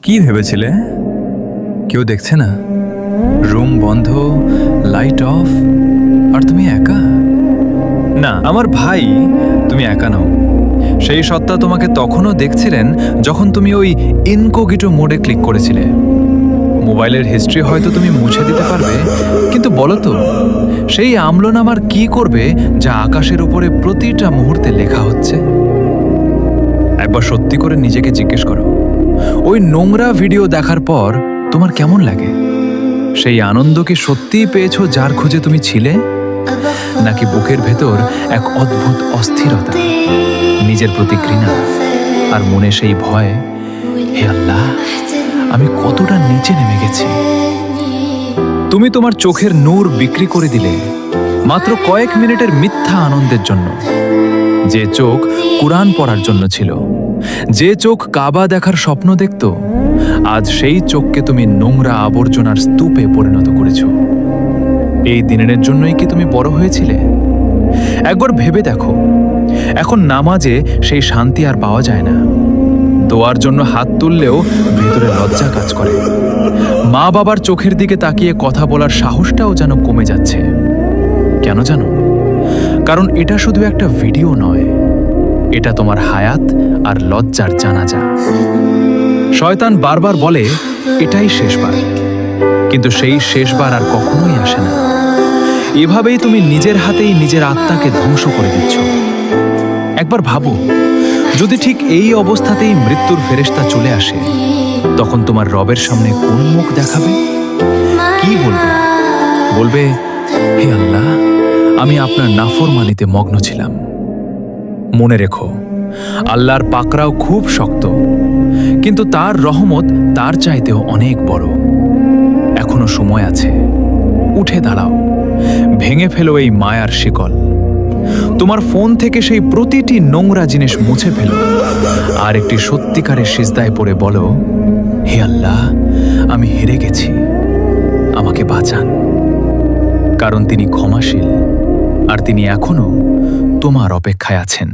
কি ভেবেছিলে? কেউ দেখছে না, রুম বন্ধ, লাইট অফ, আর তুমি একা? না, আমার ভাই, তুমি একা নাও। সেই সত্তা তোমাকে তখনও দেখছিলেন যখন তুমি ওই ইনকোগিটো মোডে ক্লিক করেছিলে। মোবাইলের হিস্ট্রি হয়তো তুমি মুছে দিতে পারবে, কিন্তু বলো তো, সেই আমলনামার কি করবে যা আকাশের উপরে প্রতিটা মুহূর্তে লেখা হচ্ছে? একবার সত্যি করে নিজেকে জিজ্ঞেস করো, ওই নোংরা ভিডিও দেখার পর তোমার কেমন লাগে? সেই আনন্দ কি সত্যিই পেয়েছো যার খোঁজে তুমি ছিলে, নাকি বুকের ভেতর এক অদ্ভুত অস্থিরতা, নিজের প্রতি ঘৃণা, আর মনে সেই ভয়, হে আল্লাহ, আমি কতটা নিচে নেমে গেছি? তুমি তোমার চোখের নূর বিক্রি করে দিলে মাত্র কয়েক মিনিটের মিথ্যা আনন্দের জন্য। যে চোখ কুরআন পড়ার জন্য ছিল, যে চোখ কাবা দেখার স্বপ্ন দেখত, আজ সেই চোখকে তুমি নোংরা আবর্জনার স্তূপে পরিণত করেছ। এই দিনের জন্যই কি তুমি বড় হয়েছিলে? একবার ভেবে দেখো, এখন নামাজে সেই শান্তি আর পাওয়া যায় না। দোয়ার জন্য হাত তুললেও ভেতরে লজ্জা কাজ করে। মা বাবার চোখের দিকে তাকিয়ে কথা বলার সাহসটাও যেন কমে যাচ্ছে। কেন জানো? কারণ এটা শুধু একটা ভিডিও নয়, এটা তোমার হায়াত আর লজ্জার জানাজা। শয়তান বারবার বলে এটাই শেষবার, কিন্তু সেই শেষবার আর কখনোই আসে না। এভাবেই তুমি নিজের হাতেই নিজের আত্মাকে ধ্বংস করে দিচ্ছ। একবার ভাবো, যদি ঠিক এই অবস্থাতেই মৃত্যুর ফেরেশতা চলে আসে, তখন তোমার রবের সামনে কোন মুখ দেখাবে? কি বলবে? বলবে, হে আল্লাহ, আমি আপনার নাফরমানিতে মগ্ন ছিলাম। মনে রেখো, আল্লাহর পাকড়াও খুব শক্ত, কিন্তু তার রহমত তার চাইতেও অনেক বড়। এখনো সময় আছে, উঠে দাঁড়াও, ভেঙে ফেলো এই মায়ার শিকল। তোমার ফোন থেকে সেই প্রতিটি নোংরা জিনিস মুছে ফেলো, আর একটি সত্যিকারের সিজদায় পড়ে বলো, হে আল্লাহ, আমি হেরে গেছি, আমাকে বাঁচান। কারণ তিনি ক্ষমাশীল, আর তিনি এখনো তোমার অপেক্ষায় আছেন।